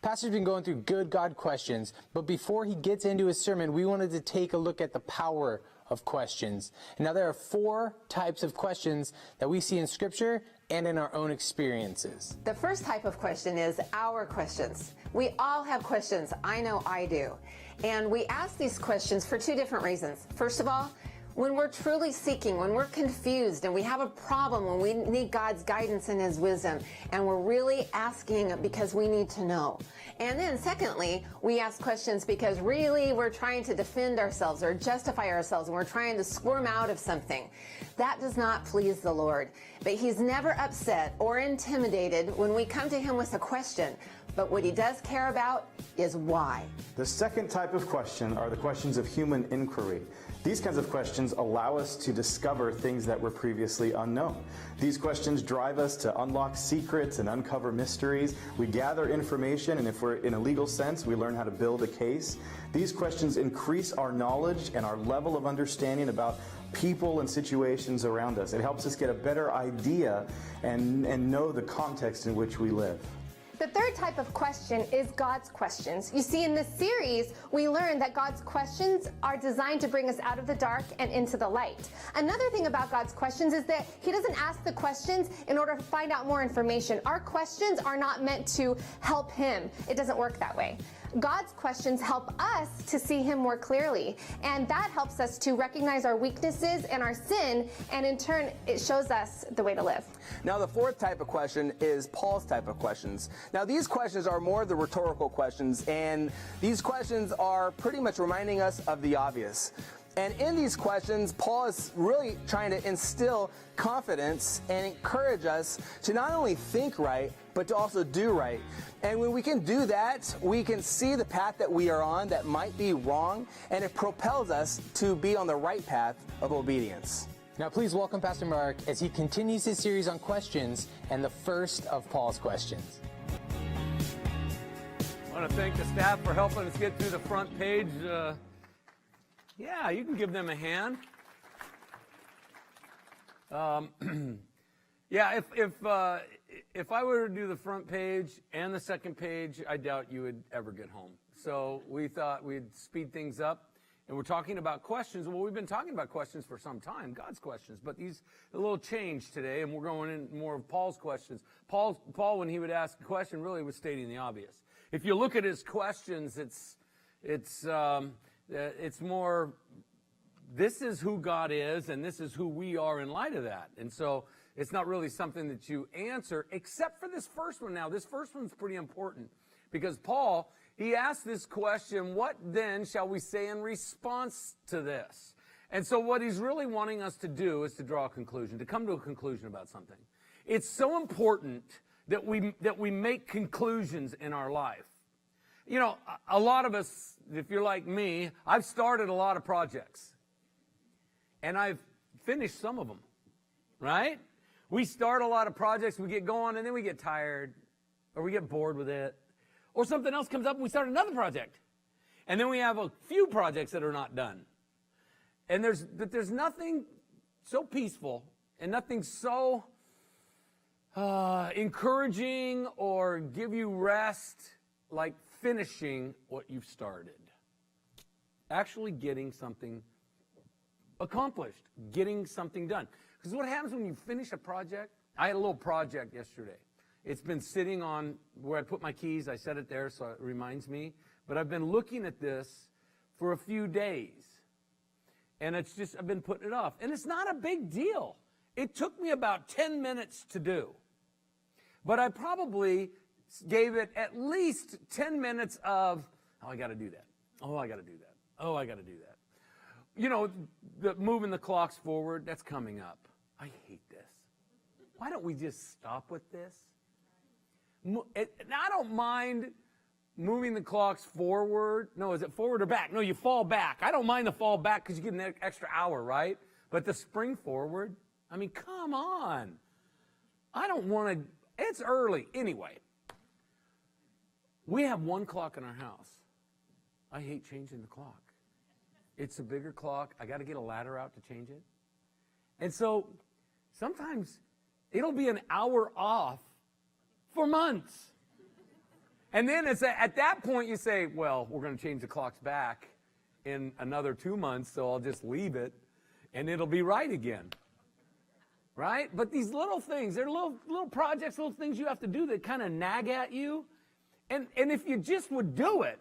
Pastor's been going through good God questions, but before he gets into his sermon, we wanted to take a look at the power of questions. And now there are 4 types of questions that we see in Scripture and in our own experiences. The first type of question is our questions. We all have questions. I know I do. And we ask these questions for 2 different reasons. First of all, when we're truly seeking, when we're confused and we have a problem, when we need God's guidance and His wisdom, and we're really asking because we need to know. And then secondly, we ask questions because really we're trying to defend ourselves or justify ourselves, and we're trying to squirm out of something. That does not please the Lord. But He's never upset or intimidated when we come to Him with a question. But what He does care about is why. The second type of question are the questions of human inquiry. These kinds of questions allow us to discover things that were previously unknown. These questions drive us to unlock secrets and uncover mysteries. We gather information, and if we're in a legal sense, we learn how to build a case. These questions increase our knowledge and our level of understanding about people and situations around us. It helps us get a better idea and know the context in which we live. The third type of question is God's questions. You see, in this series, we learned that God's questions are designed to bring us out of the dark and into the light. Another thing about God's questions is that He doesn't ask the questions in order to find out more information. Our questions are not meant to help Him. It doesn't work that way. God's questions help us to see Him more clearly, and that helps us to recognize our weaknesses and our sin, and in turn, it shows us the way to live. Now, the fourth type of question is Paul's type of questions. Now, these questions are more of the rhetorical questions, and these questions are pretty much reminding us of the obvious. And in these questions, Paul is really trying to instill confidence and encourage us to not only think right, but to also do right. And when we can do that, we can see the path that we are on that might be wrong, and it propels us to be on the right path of obedience. Now please welcome Pastor Mark as he continues his series on questions and the first of Paul's questions. I want to thank the staff for helping us get through the front page. Yeah, you can give them a hand. Yeah, if I were to do the front page and the second page, I doubt you would ever get home. So we thought we'd speed things up. And we're talking about questions. Well, we've been talking about questions for some time, God's questions, but these a little change today, and we're going in more of Paul's questions. Paul, when he would ask a question, really was stating the obvious. If you look at his questions, it's more, this is who God is, and this is who we are in light of that. And so it's not really something that you answer, except for this first one. Now, this first one's pretty important, because Paul, he asked this question, what then shall we say in response to this? And so what he's really wanting us to do is to draw a conclusion, to come to a conclusion about something. It's so important that we make conclusions in our life. You know, a lot of us, if you're like me, I've started a lot of projects. And I've finished some of them, right? We start a lot of projects, we get going, and then we get tired, or we get bored with it. Or something else comes up and we start another project. And then we have a few projects that are not done. And there's nothing so peaceful and nothing so encouraging or give you rest like finishing what you've started. Actually getting something accomplished, getting something done. Because what happens when you finish a project? I had a little project yesterday. It's been sitting on where I put my keys. I set it there so it reminds me. But I've been looking at this for a few days. And it's just, I've been putting it off. And it's not a big deal. It took me about 10 minutes to do. But I probably gave it at least 10 minutes of, oh, I got to do that. Oh, I got to do that. Oh, I got to do that. You know, moving the clocks forward, that's coming up. I hate this. Why don't we just stop with this? I don't mind moving the clocks forward. No, is it forward or back? No, you fall back. I don't mind the fall back because you get an extra hour, right? But the spring forward, I mean, come on. I don't want to, it's early. Anyway, we have one clock in our house. I hate changing the clock. It's a bigger clock. I got to get a ladder out to change it. And so sometimes it'll be an hour off for months. And then it's at that point you say, well, we're going to change the clocks back in another 2 months, so I'll just leave it, and it'll be right again. Right? But these little things, they're little projects, little things you have to do that kind of nag at you. And if you just would do it,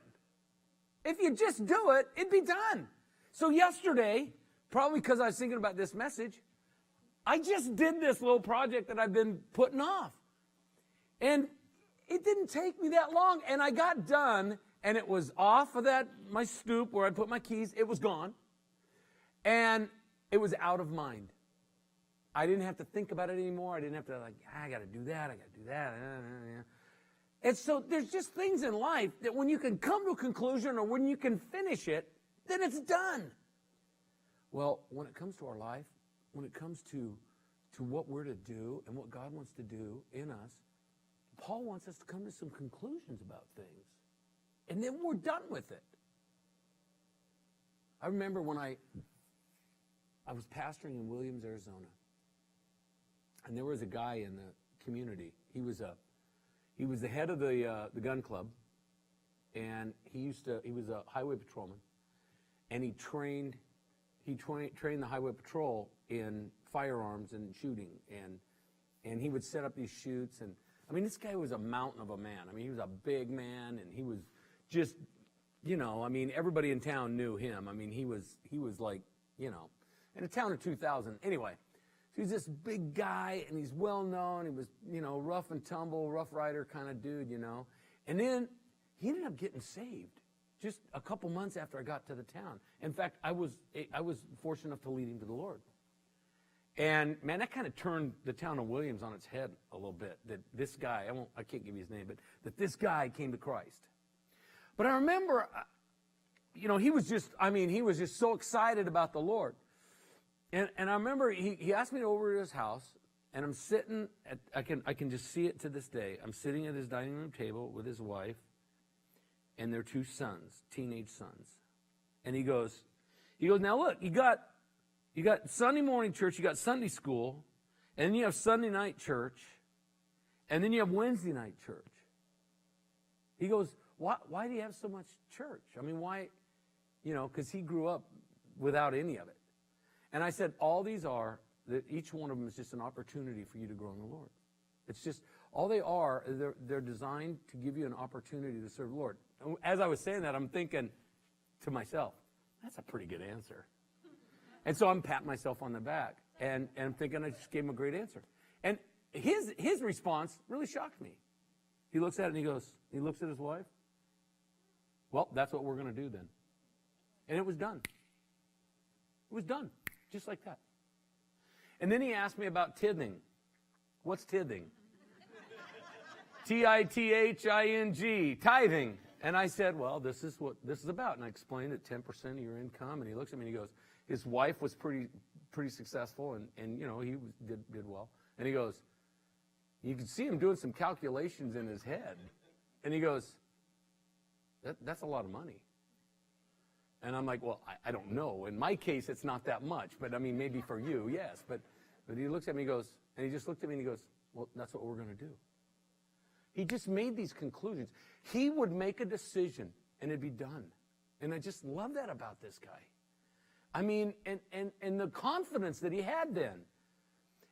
it'd be done. So yesterday, probably because I was thinking about this message, I just did this little project that I've been putting off. And it didn't take me that long. And I got done, and it was off of my stoop where I put my keys. It was gone. And it was out of mind. I didn't have to think about it anymore. I didn't have to I got to do that. I got to do that. And so there's just things in life that when you can come to a conclusion or when you can finish it, then it's done. Well, when it comes to our life, when it comes to what we're to do and what God wants to do in us, Paul wants us to come to some conclusions about things. And then we're done with it. I remember when I was pastoring in Williams, Arizona. And there was a guy in the community. He was the head of the gun club, and he was a highway patrolman, and he trained the highway patrol in firearms and shooting, and he would set up these shoots. And I mean, this guy was a mountain of a man. I mean, he was a big man, and he was just, I mean, everybody in town knew him. I mean, he was like, in a town of 2,000. Anyway. So he's this big guy, and he's well known. He was, rough and tumble, rough rider kind of dude, And then he ended up getting saved just a couple months after I got to the town. In fact, I was fortunate enough to lead him to the Lord. And man, that kind of turned the town of Williams on its head a little bit. That this guy, I can't give you his name, but that this guy came to Christ. But I remember, he was just so excited about the Lord. And I remember he asked me over to his house, and I'm sitting I can just see it to this day. I'm sitting at his dining room table with his wife and their 2 sons, teenage sons. And he goes, now look, you got Sunday morning church, you got Sunday school, and then you have Sunday night church, and then you have Wednesday night church. He goes, why do you have so much church? I mean, why, because he grew up without any of it. And I said, all these are, that each one of them is just an opportunity for you to grow in the Lord. It's just, all they are, they're designed to give you an opportunity to serve the Lord. As I was saying that, I'm thinking to myself, that's a pretty good answer. And so I'm patting myself on the back, and I'm thinking I just gave him a great answer. And his response really shocked me. He looks at it and he looks at his wife. Well, that's what we're going to do then. And it was done. It was done. Just like that. And then he asked me about tithing. What's tithing? Tithing, tithing. And I said, well, this is what this is about. And I explained it, 10% of your income. And he looks at me and he goes, his wife was pretty successful, and he did well. And he goes, you could see him doing some calculations in his head. And he goes, that's a lot of money. And I'm like, well, I don't know. In my case, it's not that much. But, I mean, maybe for you, yes. But he looks at me and he just looked at me and he goes, well, that's what we're going to do. He just made these conclusions. He would make a decision, and it'd be done. And I just love that about this guy. I mean, and the confidence that he had then.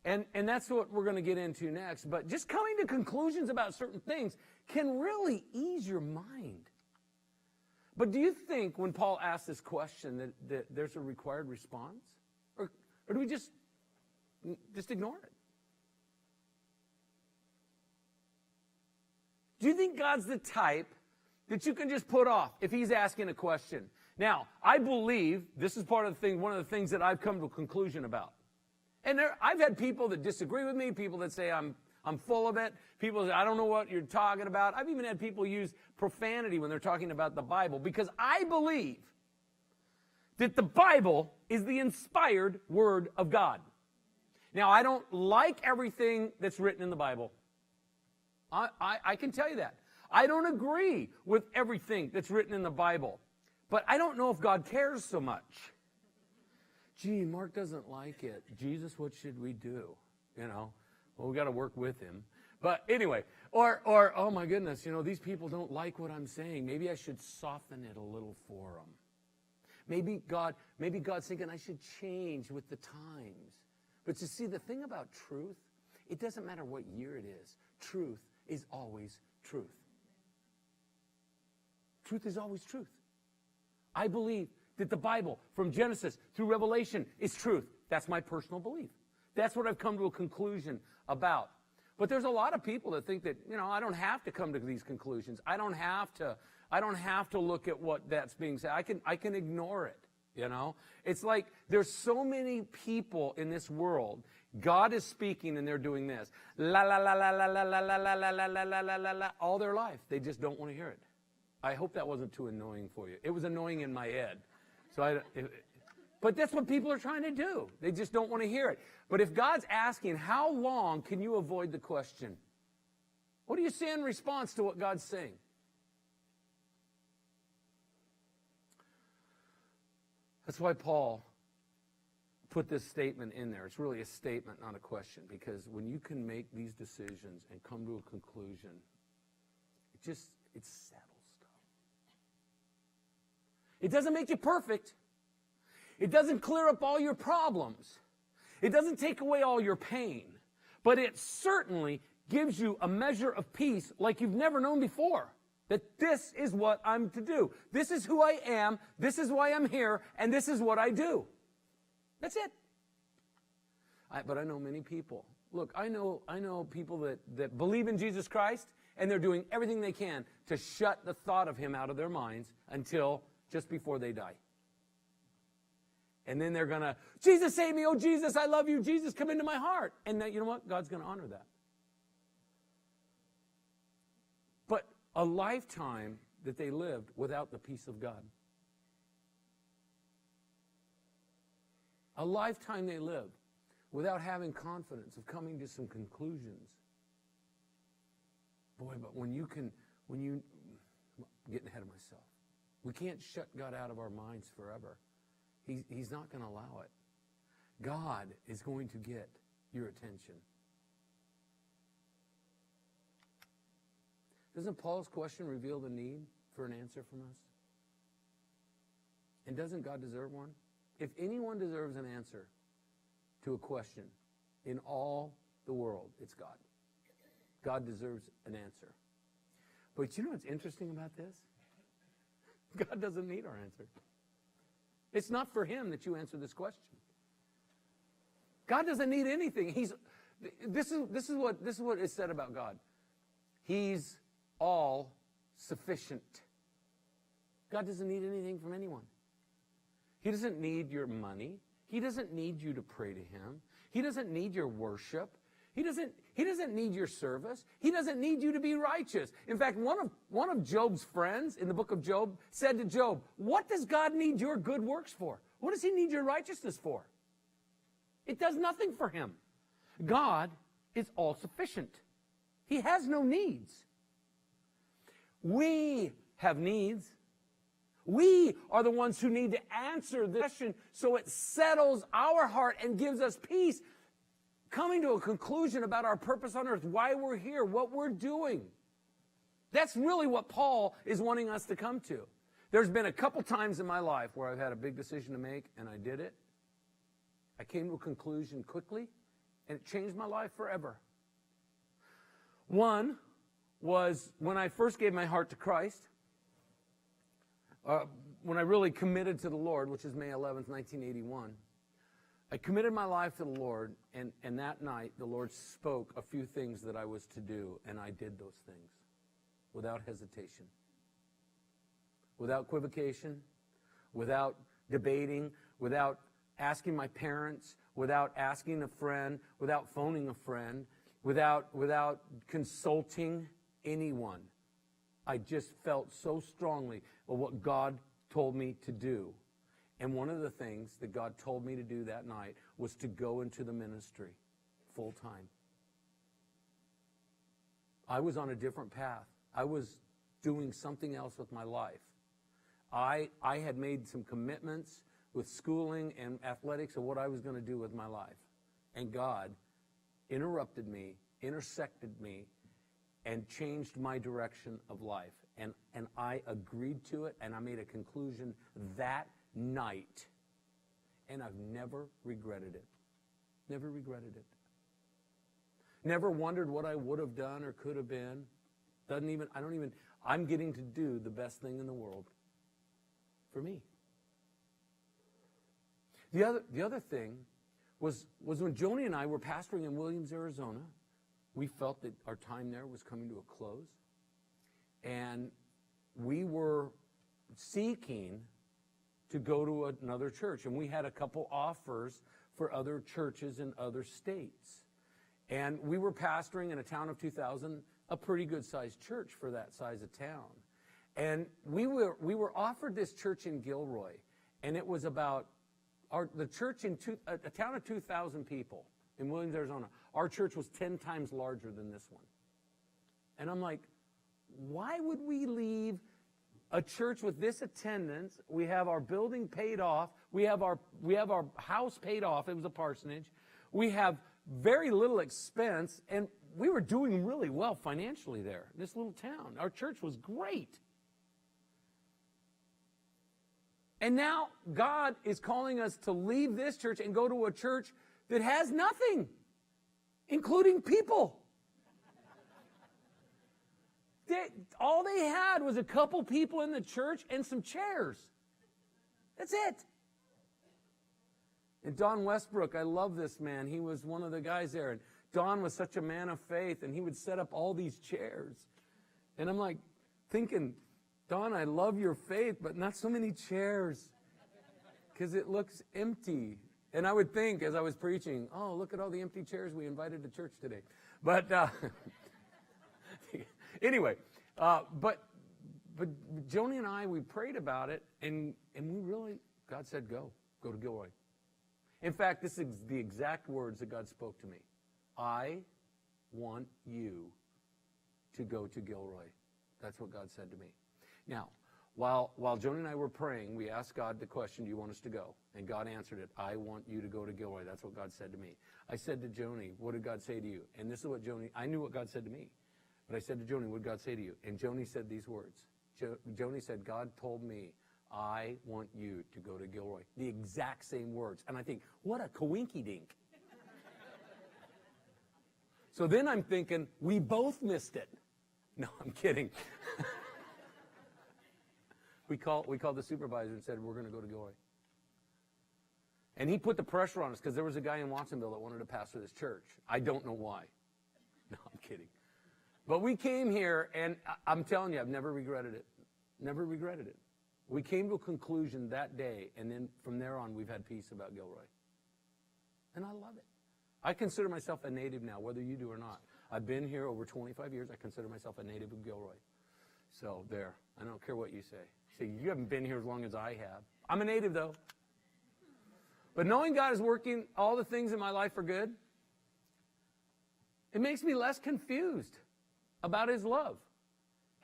And that's what we're going to get into next. But just coming to conclusions about certain things can really ease your mind. But do you think when Paul asked this question that there's a required response? Or do we just ignore it? Do you think God's the type that you can just put off if he's asking a question? Now, I believe this is one of the things that I've come to a conclusion about. And I've had people that disagree with me, people that say I'm full of it, people that I don't know what you're talking about. I've even had people use profanity when they're talking about the Bible, because I believe that the Bible is the inspired Word of God. Now, I don't like everything that's written in the Bible. I can tell you that. I don't agree with everything that's written in the Bible. But I don't know if God cares so much. Gee, Mark doesn't like it. Jesus, what should we do? Well, we got to work with him. But anyway, or oh my goodness, these people don't like what I'm saying. Maybe I should soften it a little for them. Maybe God's thinking I should change with the times. But you see, the thing about truth, it doesn't matter what year it is. Truth is always truth. Truth is always truth. I believe that the Bible, from Genesis through Revelation, is truth. That's my personal belief. That's what I've come to a conclusion about. But there's a lot of people that think that, I don't have to come to these conclusions. I don't have to look at what that's being said. I can ignore it, It's like there's so many people in this world. God is speaking and they're doing this. La la la la la la la la la la la la la la la la all their life. They just don't want to hear it. I hope that wasn't too annoying for you. It was annoying in my head. But that's what people are trying to do. They just don't want to hear it. But if God's asking, how long can you avoid the question? What do you say in response to what God's saying? That's why Paul put this statement in there. It's really a statement, not a question, because when you can make these decisions and come to a conclusion, it settles stuff. It doesn't make you perfect. It doesn't clear up all your problems. It doesn't take away all your pain. But it certainly gives you a measure of peace like you've never known before. That this is what I'm to do. This is who I am. This is why I'm here. And this is what I do. That's it. But I know many people. Look, I know people that believe in Jesus Christ, and they're doing everything they can to shut the thought of him out of their minds until just before they die. And then they're going to, Jesus, save me. Oh, Jesus, I love you. Jesus, come into my heart. And you know what? God's going to honor that. But a lifetime that they lived without the peace of God. A lifetime they lived without having confidence of coming to some conclusions. Boy, but when you I'm getting ahead of myself. We can't shut God out of our minds forever. He's not going to allow it. God is going to get your attention. Doesn't Paul's question reveal the need for an answer from us? And doesn't God deserve one? If anyone deserves an answer to a question in all the world, it's God. God deserves an answer. But you know what's interesting about this? God doesn't need our answer. It's not for him that you answer this question. God doesn't need anything. This is what is said about God. He's all sufficient. God doesn't need anything from anyone. He doesn't need your money. He doesn't need you to pray to him. He doesn't need your worship. He doesn't need your service. He doesn't need you to be righteous. In fact, one of Job's friends in the book of Job said to Job, what does God need your good works for? What does he need your righteousness for? It does nothing for him. God is all sufficient. He has no needs. We have needs. We are the ones who need to answer the question so it settles our heart and gives us peace. Coming to a conclusion about our purpose on earth, why we're here, what we're doing. That's really what Paul is wanting us to come to. There's been a couple times in my life where I've had a big decision to make, and I did it. I came to a conclusion quickly, and it changed my life forever. One was when I first gave my heart to Christ, when I really committed to the Lord, which is May 11th, 1981. I committed my life to the Lord, and that night the Lord spoke a few things that I was to do, and I did those things without hesitation, without equivocation, without debating, without asking my parents, without asking a friend, without phoning a friend, without consulting anyone. I just felt so strongly of what God told me to do. And one of the things that God told me to do that night was to go into the ministry full time. I was on a different path. I was doing something else with my life. I had made some commitments with schooling and athletics of what I was going to do with my life. And God interrupted me intersected me and changed my direction of life. And I agreed to it, and I made a conclusion that night. And I've never regretted it. Never regretted it. Never wondered what I would have done or could have been. I'm getting to do the best thing in the world for me. The other thing was when Joni and I were pastoring in Williams, Arizona, we felt that our time there was coming to a close. And we were seeking to go to another church. And we had a couple offers for other churches in other states. And we were pastoring in a town of 2,000, a pretty good-sized church for that size of town. And we were offered this church in GIlroy. And it was about the church in a town of 2,000 people in Williams, Arizona. Our church was 10 times larger than this one. And I'm like, why would we leave a church with this attendance? We have our building paid off. We have our house paid off. It was a parsonage. We have very little expense, and we were doing really well financially there, this little town. Our church was great. And now God is calling us to leave this church and go to a church that has nothing, including people. All they had was a couple people in the church and some chairs. That's it. And Don Westbrook, I love this man. He was one of the guys there. And Don was such a man of faith, and he would set up all these chairs. And I'm like thinking, Don, I love your faith, but not so many chairs, because it looks empty. And I would think as I was preaching, oh, look at all the empty chairs we invited to church today. But anyway, but Joni and I, we prayed about it, and we really, God said, go to GIlroy. In fact, this is the exact words that God spoke to me. I want you to go to GIlroy. That's what God said to me. Now, while Joni and I were praying, we asked God the question, do you want us to go? And God answered it. I want you to go to GIlroy. That's what God said to me. I said to Joni, what did God say to you? And this is what I knew what God said to me. But I said to Joni, what did God say to you? And Joni said these words. Joni said, God told me, I want you to go to GIlroy. The exact same words. And I think, what a coinky-dink. So then I'm thinking, we both missed it. No, I'm kidding. We called the supervisor and said, we're going to go to GIlroy. And he put the pressure on us because there was a guy in Watsonville that wanted to pastor this church. I don't know why. No, I'm kidding. But we came here, and I'm telling you, I've never regretted it. Never regretted it. We came to a conclusion that day, and then from there on, we've had peace about GIlroy. And I love it. I consider myself a native now, whether you do or not. I've been here over 25 years. I consider myself a native of GIlroy. So there. I don't care what you say. See, you haven't been here as long as I have. I'm a native, though. But knowing God is working all the things in my life for good, it makes me less confused about His love.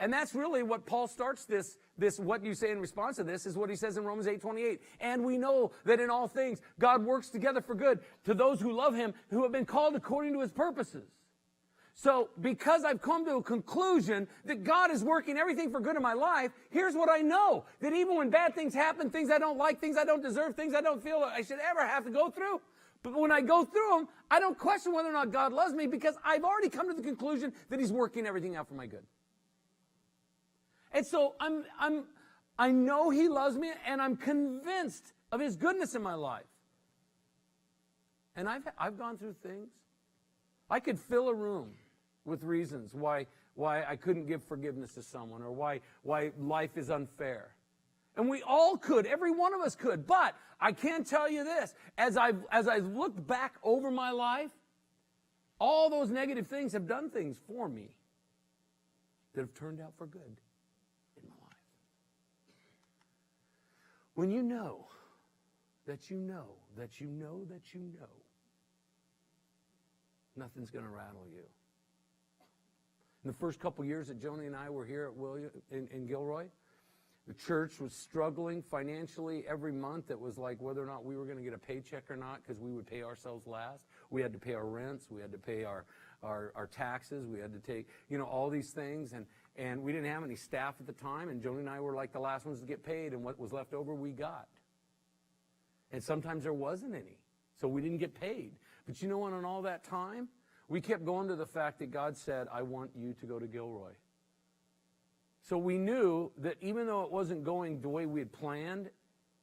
And that's really what Paul starts this what you say in response to this is what he says in Romans 8:28. And we know that in all things God works together for good to those who love Him, who have been called according to His purposes. So because I've come to a conclusion that God is working everything for good in my life, here's what I know. That even when bad things happen, things I don't like, things I don't deserve, things I don't feel I should ever have to go through, but when I go through them, I don't question whether or not God loves me because I've already come to the conclusion that He's working everything out for my good. And so I know He loves me, and I'm convinced of His goodness in my life. And I've gone through things. I could fill a room with reasons why I couldn't give forgiveness to someone, or why life is unfair. And we all could, every one of us could. But I can tell you this, as I've looked back over my life, all those negative things have done things for me that have turned out for good in my life. When you know that you know that you know that you know, nothing's going to rattle you. In the first couple years that Joni and I were here at in GIlroy, the church was struggling financially every month. It was like whether or not we were going to get a paycheck or not, because we would pay ourselves last. We had to pay our rents. We had to pay our our taxes. We had to take, all these things. And we didn't have any staff at the time. And Joni and I were like the last ones to get paid. And what was left over, we got. And sometimes there wasn't any. So we didn't get paid. But you know what, in all that time, we kept going to the fact that God said, I want you to go to GIlroy. So we knew that even though it wasn't going the way we had planned,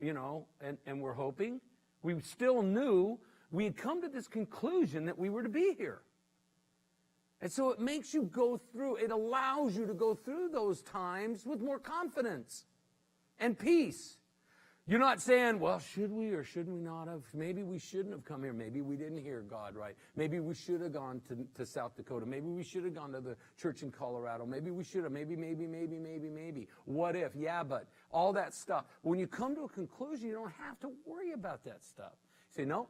and we're hoping, we still knew we had come to this conclusion that we were to be here. And so it makes you go through, it allows you to go through those times with more confidence and peace. You're not saying, well, should we or shouldn't we not have? Maybe we shouldn't have come here. Maybe we didn't hear God right. Maybe we should have gone to South Dakota. Maybe we should have gone to the church in Colorado. Maybe we should have. Maybe. What if? Yeah, but all that stuff. When you come to a conclusion, you don't have to worry about that stuff. You say, no.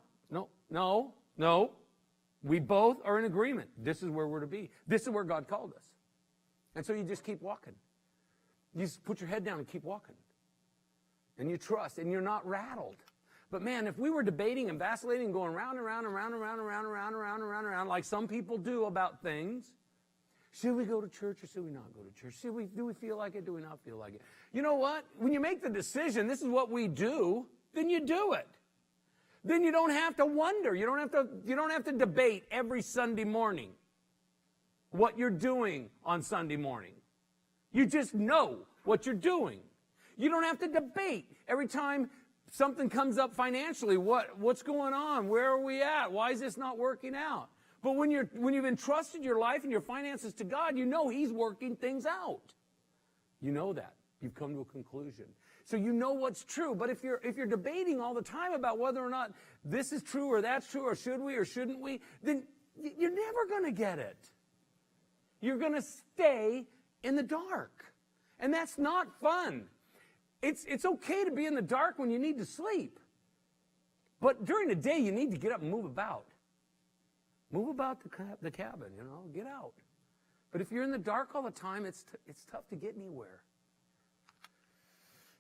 We both are in agreement. This is where we're to be. This is where God called us. And so you just keep walking. You just put your head down and keep walking. And you trust, and you're not rattled. But man, if we were debating and vacillating and going round and round like some people do about things, should we go to church or should we not go to church? Do we feel like it? Do we not feel like it? You know what? When you make the decision, this is what we do, then you do it. Then you don't have to wonder. You don't have to debate every Sunday morning what you're doing on Sunday morning. You just know what you're doing. You don't have to debate every time something comes up financially. What's going on? Where are we at? Why is this not working out? But when you've entrusted your life and your finances to God, you know He's working things out. You know that. You've come to a conclusion. So you know what's true. But if you're debating all the time about whether or not this is true or that's true or should we or shouldn't we, then you're never going to get it. You're going to stay in the dark. And that's not fun. It's okay to be in the dark when you need to sleep. But during the day, you need to get up and move about. Move about the cabin, get out. But if you're in the dark all the time, it's tough to get anywhere.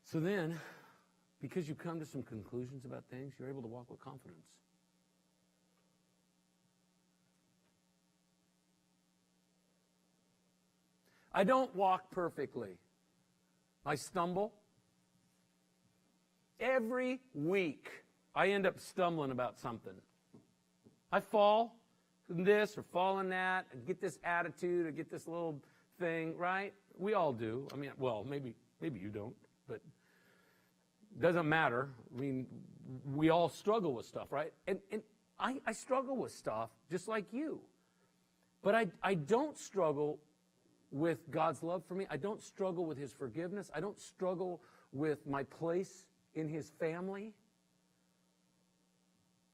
So then, because you come to some conclusions about things, you're able to walk with confidence. I don't walk perfectly. I stumble. Every week, I end up stumbling about something. I fall in this or fall in that, and get this attitude or get this little thing, right? We all do. I mean, well, maybe you don't, but it doesn't matter. I mean, we all struggle with stuff, right? And I struggle with stuff just like you. But I don't struggle with God's love for me. I don't struggle with His forgiveness. I don't struggle with my place in His family.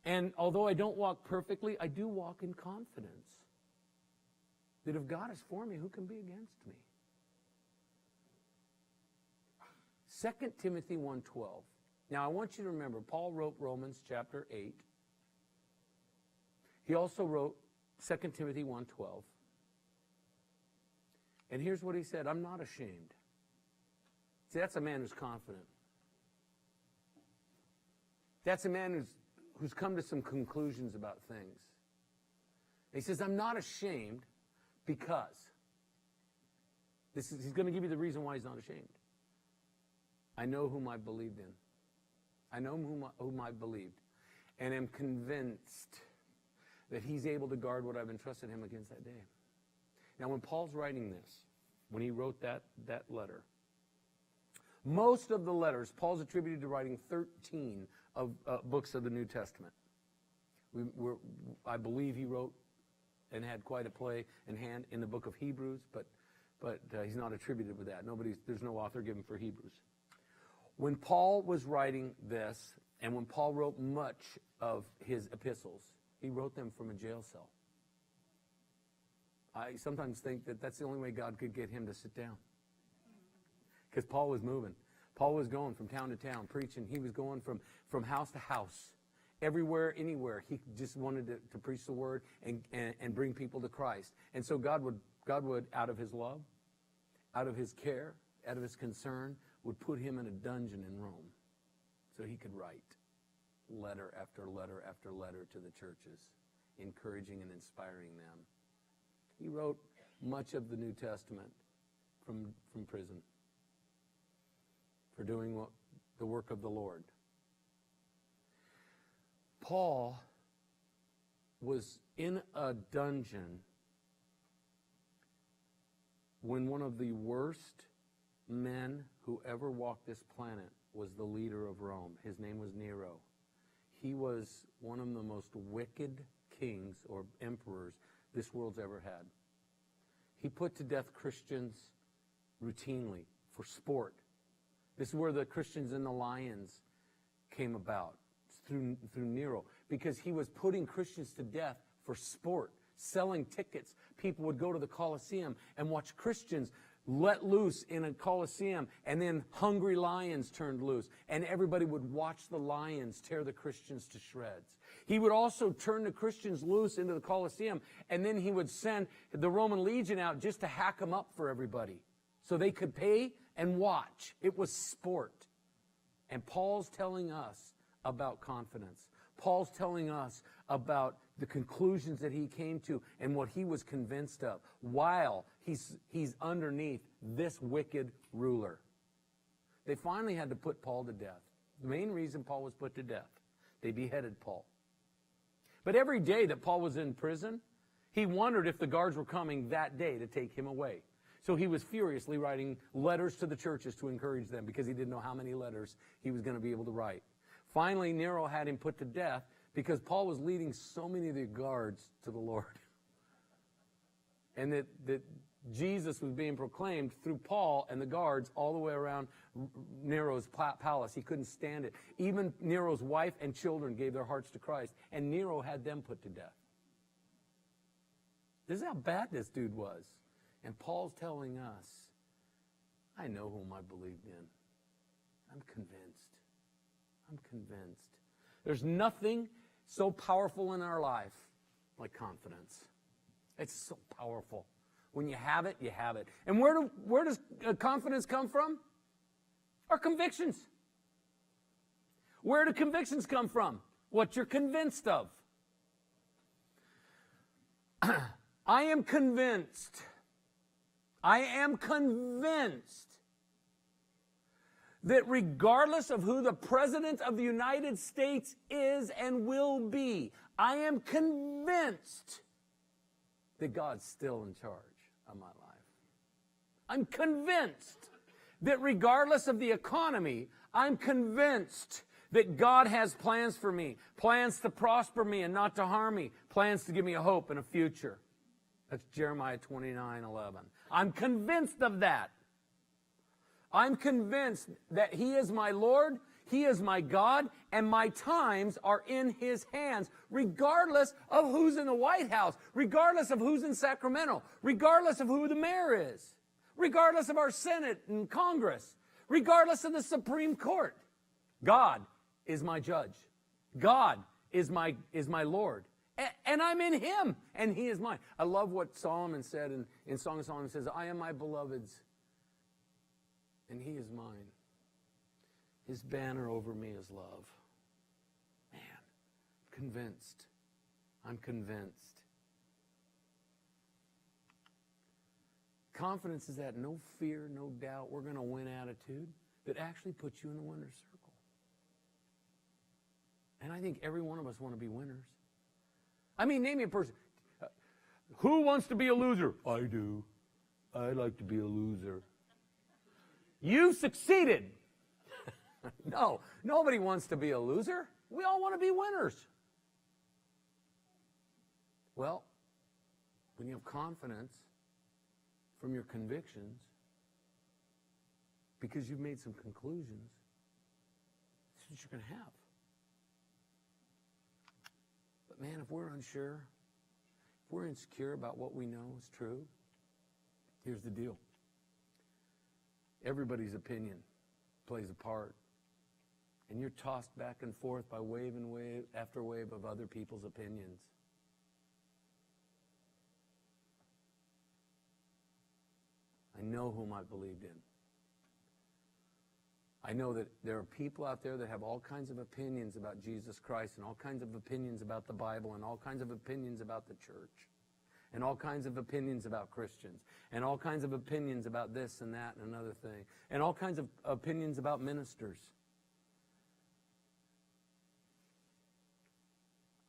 And although I don't walk perfectly, I do walk in confidence that if God is for me, who can be against me? 2 Timothy 1:12. Now I want you to remember, Paul wrote Romans chapter 8. He also wrote 2 Timothy 1:12. And here's what he said, I'm not ashamed. See, that's a man who's confident. That's a man who's come to some conclusions about things. And he says, I'm not ashamed because. He's going to give you the reason why he's not ashamed. I know whom I believed in. I know whom I believed. And am convinced that He's able to guard what I've entrusted Him against that day. Now, when Paul's writing this, when he wrote that letter, most of the letters, Paul's attributed to writing 13 of books of the New Testament. I believe he wrote and had quite a play in hand in the book of Hebrews, but he's not attributed with that. There's no author given for Hebrews. When Paul was writing this, and when Paul wrote much of his epistles, he wrote them from a jail cell. I sometimes think that that's the only way God could get him to sit down. Because Paul was moving. Paul was going from town to town, preaching. He was going from house to house, everywhere, anywhere. He just wanted to preach the word and bring people to Christ. And so God would, out of His love, out of His care, out of His concern, would put him in a dungeon in Rome so he could write letter after letter after letter to the churches, encouraging and inspiring them He wrote much of the New Testament from prison for doing the work of the Lord. Paul was in a dungeon when one of the worst men who ever walked this planet was the leader of Rome. His name was Nero. He was one of the most wicked kings or emperors this world's ever had. He put to death Christians routinely for sport. This is where the Christians and the lions came about, through Nero, because he was putting Christians to death for sport, selling tickets. People would go to the Colosseum and watch Christians let loose in a Colosseum, and then hungry lions turned loose, and everybody would watch the lions tear the Christians to shreds. He would also turn the Christians loose into the Colosseum, and then he would send the Roman legion out just to hack them up for everybody so they could pay and watch. It was sport. And Paul's telling us about confidence. Paul's telling us about the conclusions that he came to and what he was convinced of while he's underneath this wicked ruler. They finally had to put Paul to death. The main reason Paul was put to death, they beheaded Paul. But every day that Paul was in prison, he wondered if the guards were coming that day to take him away. So he was furiously writing letters to the churches to encourage them because he didn't know how many letters he was going to be able to write. Finally, Nero had him put to death because Paul was leading so many of the guards to the Lord. And that Jesus was being proclaimed through Paul and the guards all the way around Nero's palace. He couldn't stand it. Even Nero's wife and children gave their hearts to Christ, and Nero had them put to death. This is how bad this dude was. And Paul's telling us, I know whom I believed in. I'm convinced. I'm convinced. There's nothing so powerful in our life like confidence. It's so powerful. When you have it, you have it. And where does confidence come from? Our convictions. Where do convictions come from? What you're convinced of. I am convinced that regardless of who the President of the United States is and will be, I am convinced that God's still in charge of my life. I'm convinced that regardless of the economy, I'm convinced that God has plans for me, plans to prosper me and not to harm me, plans to give me a hope and a future. That's Jeremiah 29:11. I'm convinced of that. I'm convinced that He is my Lord, He is my God, and my times are in His hands, regardless of who's in the White House, regardless of who's in Sacramento, regardless of who the mayor is, regardless of our Senate and Congress, regardless of the Supreme Court. God is my judge. God is my Lord. And I'm in Him, and He is mine. I love what Solomon said in Song of Solomon. It says, I am my beloved's, and He is mine. His banner over me is love. Man, convinced. I'm convinced. Confidence is that no fear, no doubt, we're going to win attitude that actually puts you in the winner's circle. And I think every one of us want to be winners. I mean, name me a person. Who wants to be a loser? I do. I like to be a loser. You've succeeded. No, nobody wants to be a loser. We all want to be winners. Well, when you have confidence from your convictions, because you've made some conclusions, that's what you're going to have. But man, if we're unsure, if we're insecure about what we know is true, here's the deal. Everybody's opinion plays a part. And you're tossed back and forth by wave and wave after wave of other people's opinions. I know whom I believed in. I know that there are people out there that have all kinds of opinions about Jesus Christ and all kinds of opinions about the Bible and all kinds of opinions about the church. and all kinds of opinions about Christians, and all kinds of opinions about this and that and another thing, and all kinds of opinions about ministers.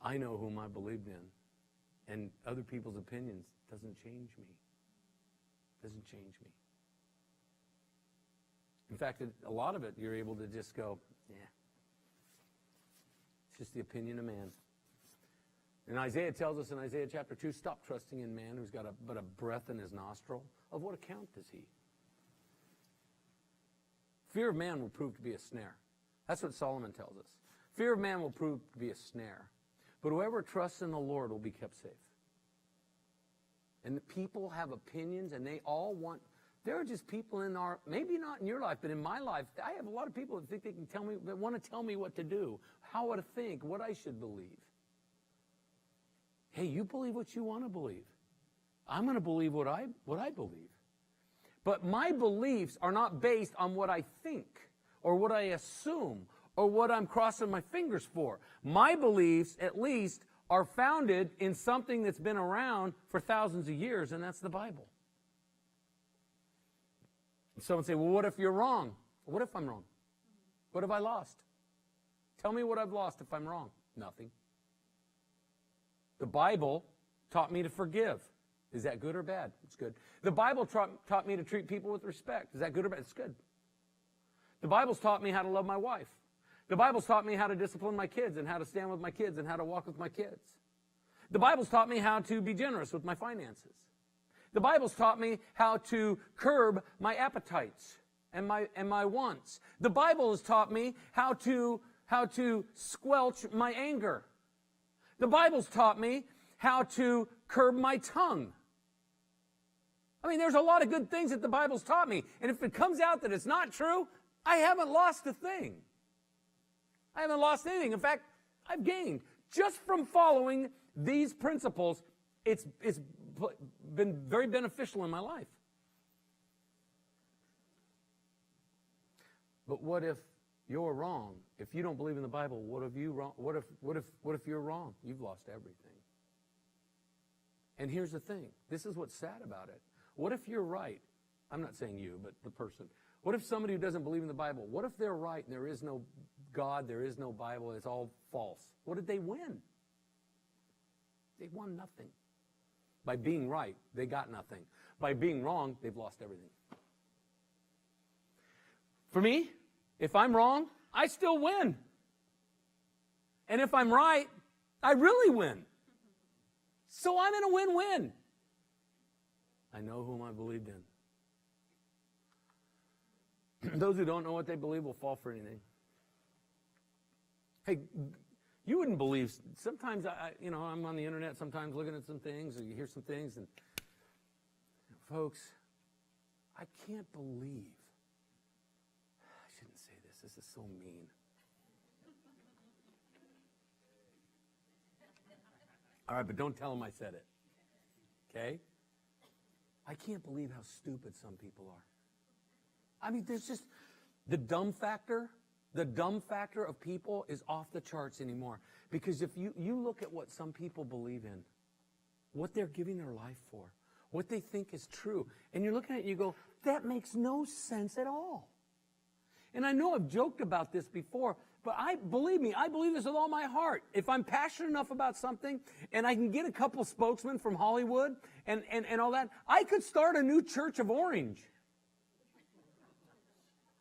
I know whom I believed in, and other people's opinions doesn't change me. Doesn't change me. In fact, a lot of it, you're able to just go, yeah. It's just the opinion of man. And Isaiah tells us in Isaiah chapter 2, stop trusting in man who's got but a breath in his nostril. Of what account is he? Fear of man will prove to be a snare. That's what Solomon tells us. Fear of man will prove to be a snare. But whoever trusts in the Lord will be kept safe. And the people have opinions, and they all want... There are just people in our... Maybe not in your life, but in my life, I have a lot of people that think they can tell me... that want to tell me what to do, how to think, what I should believe. Hey, you believe what you want to believe. I'm going to believe what I believe. But my beliefs are not based on what I think or what I assume or what I'm crossing my fingers for. My beliefs, at least, are founded in something that's been around for thousands of years, and that's the Bible. And someone say, well, what if you're wrong? What if I'm wrong? What have I lost? Tell me what I've lost if I'm wrong. Nothing. The Bible taught me to forgive. Is that good or bad? It's good. The Bible taught me to treat people with respect. Is that good or bad? It's good. The Bible's taught me how to love my wife. The Bible's taught me how to discipline my kids and how to stand with my kids and how to walk with my kids. The Bible's taught me how to be generous with my finances. The Bible's taught me how to curb my appetites and my wants. The Bible has taught me how to squelch my anger. The Bible's taught me how to curb my tongue. I mean, there's a lot of good things that the Bible's taught me. And if it comes out that it's not true, I haven't lost a thing. I haven't lost anything. In fact, I've gained. Just from following these principles, it's been very beneficial in my life. But what if you're wrong? If you don't believe in the Bible, what if you wrong? What if you're wrong? You've lost everything. And here's the thing. This is what's sad about it. What if you're right? I'm not saying you, but the person. What if somebody who doesn't believe in the Bible, what if they're right and there is no God, there is no Bible, it's all false? What did they win? They won nothing. By being right, they got nothing. By being wrong, they've lost everything. For me, if I'm wrong, I still win. And if I'm right, I really win. So I'm in a win-win. I know whom I believed in. Those who don't know what they believe will fall for anything. Hey, you wouldn't believe, sometimes I'm on the internet sometimes looking at some things, or you hear some things, and folks, I can't believe, I shouldn't say this is so mean. All right, but don't tell them I said it, okay? I can't believe how stupid some people are. I mean, there's just the dumb factor of people is off the charts anymore. Because if you look at what some people believe in, what they're giving their life for, what they think is true, and you're looking at it and you go, that makes no sense at all. And I know I've joked about this before, but I believe this with all my heart. If I'm passionate enough about something and I can get a couple spokesmen from Hollywood and all that, I could start a new Church of Orange.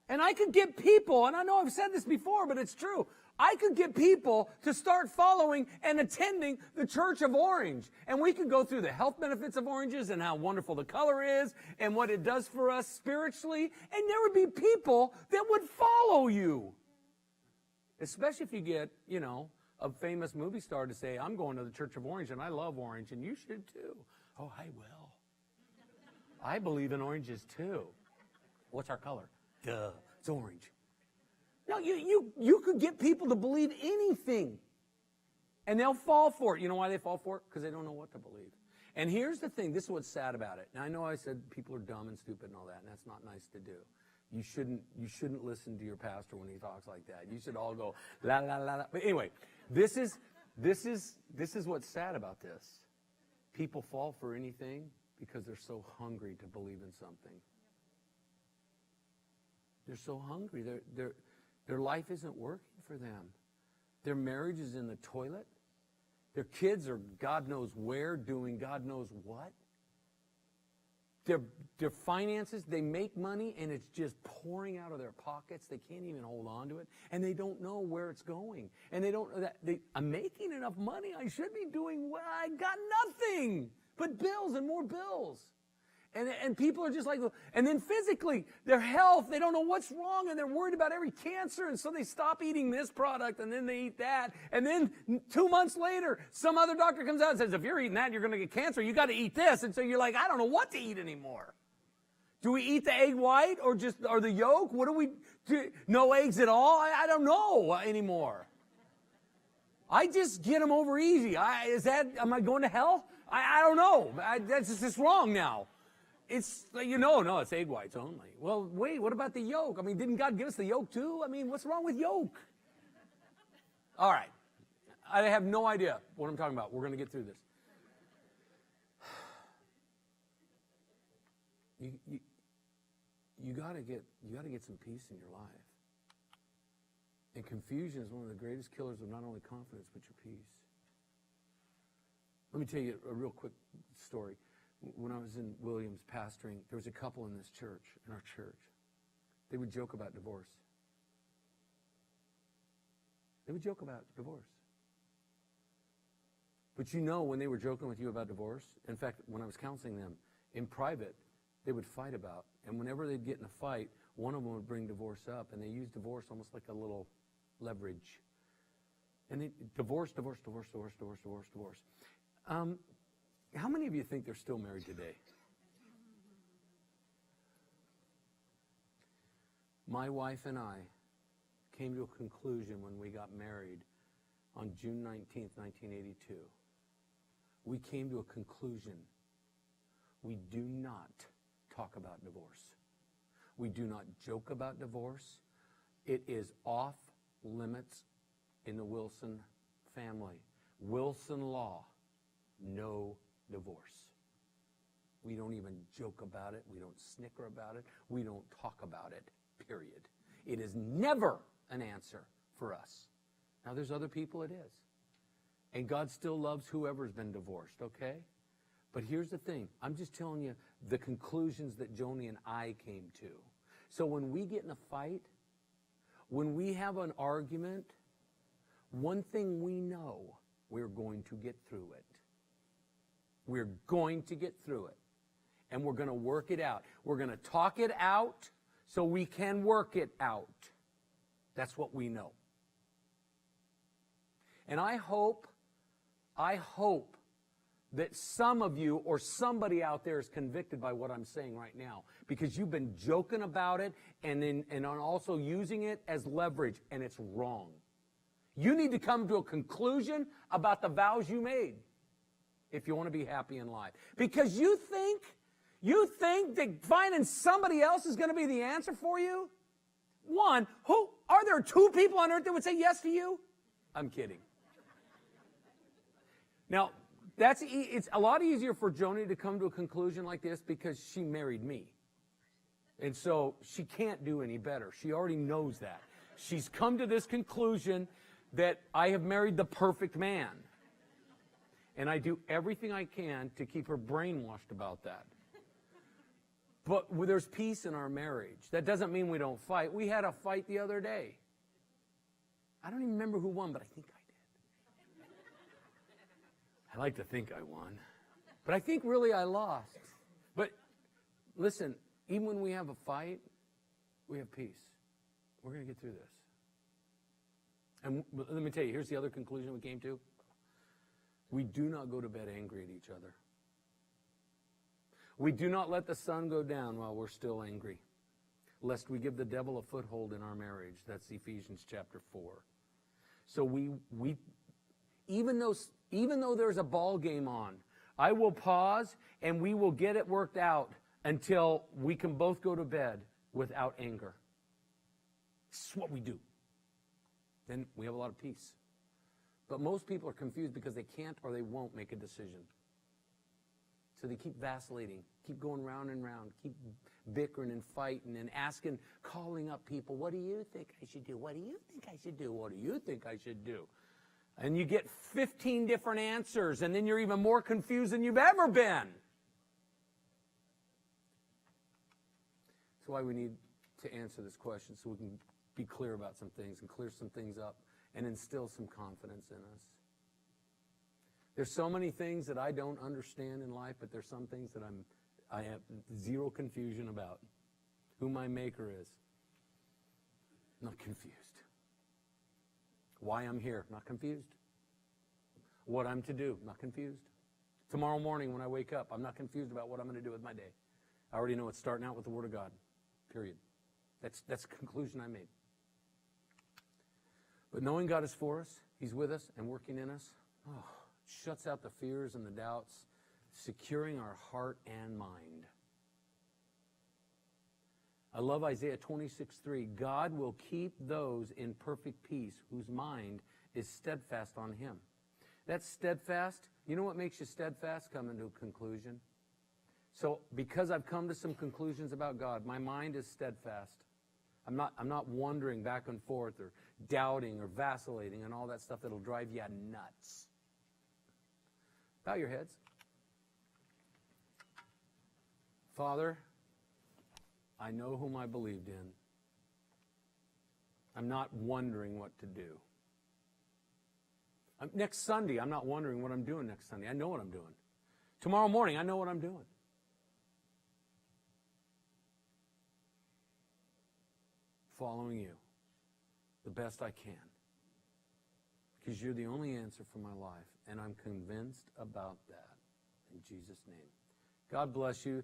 And I could get people, and I know I've said this before, but it's true. I could get people to start following and attending the Church of Orange. And we could go through the health benefits of oranges and how wonderful the color is and what it does for us spiritually. And there would be people that would follow you. Especially if you get, a famous movie star to say, I'm going to the Church of Orange and I love orange and you should too. Oh, I will. I believe in oranges too. What's our color? Duh, it's orange. No, you could get people to believe anything. And they'll fall for it. You know why they fall for it? Because they don't know what to believe. And here's the thing. This is what's sad about it. Now, I know I said people are dumb and stupid and all that, and that's not nice to do. You shouldn't listen to your pastor when he talks like that. You should all go, la, la, la, la. But anyway, this is what's sad about this. People fall for anything because they're so hungry to believe in something. They're so hungry. Their life isn't working for them. Their marriage is in the toilet. Their kids are God knows where doing God knows what. Their finances, they make money and it's just pouring out of their pockets. They can't even hold on to it. And they don't know where it's going. And they don't, I'm making enough money. I should be doing well. I got nothing but bills and more bills. And people are just like, and then physically, their health, they don't know what's wrong, and they're worried about every cancer, and so they stop eating this product, and then they eat that. And then 2 months later, some other doctor comes out and says, if you're eating that, you're going to get cancer. You got to eat this. And so you're like, I don't know what to eat anymore. Do we eat the egg white or the yolk? What do? No eggs at all? I don't know anymore. I just get them over easy. Am I going to hell? I don't know. That's just wrong now. It's, no, it's egg whites only. Well, wait, what about the yolk? I mean, didn't God give us the yolk too? I mean, what's wrong with yolk? All right. I have no idea what I'm talking about. We're going to get through this. You got to get some peace in your life. And confusion is one of the greatest killers of not only confidence, but your peace. Let me tell you a real quick story. When I was in Williams pastoring, there was a couple in our church. They would joke about divorce. They would joke about divorce. But when they were joking with you about divorce, in fact, when I was counseling them in private, they would fight about. And whenever they'd get in a fight, one of them would bring divorce up, and they used divorce almost like a little leverage. And they divorce. How many of you think they're still married today? My wife and I came to a conclusion when we got married on June 19th, 1982. We came to a conclusion. We do not talk about divorce. We do not joke about divorce. It is off limits in the Wilson family. Wilson law, no divorce. We don't even joke about it. We don't snicker about it. We don't talk about it, period. It is never an answer for us. Now, there's other people it is. And God still loves whoever's been divorced, okay? But here's the thing. I'm just telling you the conclusions that Joni and I came to. So when we get in a fight, when we have an argument, one thing we know, we're going to get through it. We're going to get through it. And we're going to work it out. We're going to talk it out so we can work it out. That's what we know. And I hope that some of you or somebody out there is convicted by what I'm saying right now, because you've been joking about it and also using it as leverage, and it's wrong. You need to come to a conclusion about the vows you made if you want to be happy in life. Because you think that finding somebody else is going to be the answer for you? Are there two people on earth that would say yes to you? I'm kidding. Now, it's a lot easier for Joni to come to a conclusion like this because she married me. And so she can't do any better. She already knows that. She's come to this conclusion that I have married the perfect man. And I do everything I can to keep her brainwashed about that. But there's peace in our marriage. That doesn't mean we don't fight. We had a fight the other day. I don't even remember who won, but I think I did. I like to think I won. But I think really I lost. But listen, even when we have a fight, we have peace. We're going to get through this. And let me tell you, here's the other conclusion we came to. We do not go to bed angry at each other. We do not let the sun go down while we're still angry, lest we give the devil a foothold in our marriage. That's Ephesians chapter 4. So we even though there's a ball game on, I will pause and we will get it worked out until we can both go to bed without anger. This is what we do. Then we have a lot of peace. But most people are confused because they can't or they won't make a decision. So they keep vacillating, keep going round and round, keep bickering and fighting and asking, calling up people, what do you think I should do? What do you think I should do? What do you think I should do? And you get 15 different answers, and then you're even more confused than you've ever been. That's why we need to answer this question, so we can be clear about some things and clear some things up and instill some confidence in us. There's so many things that I don't understand in life, but there's some things that I have zero confusion about. Who my maker is. Not confused. Why I'm here, not confused. What I'm to do, not confused. Tomorrow morning when I wake up, I'm not confused about what I'm going to do with my day. I already know it's starting out with the Word of God, period. That's the conclusion I made. But knowing God is for us, He's with us and working in us, shuts out the fears and the doubts, securing our heart and mind. I love Isaiah 26:3. God will keep those in perfect peace whose mind is steadfast on Him. That's steadfast. You know what makes you steadfast? Coming to a conclusion. So because I've come to some conclusions about God, my mind is steadfast. I'm not wandering back and forth or doubting or vacillating and all that stuff that'll drive you nuts. Bow your heads. Father, I know whom I believed in. I'm not wondering what to do. Next Sunday, I'm not wondering what I'm doing next Sunday. I know what I'm doing. Tomorrow morning, I know what I'm doing. Following you the best I can. Because you're the only answer for my life. And I'm convinced about that. In Jesus' name. God bless you.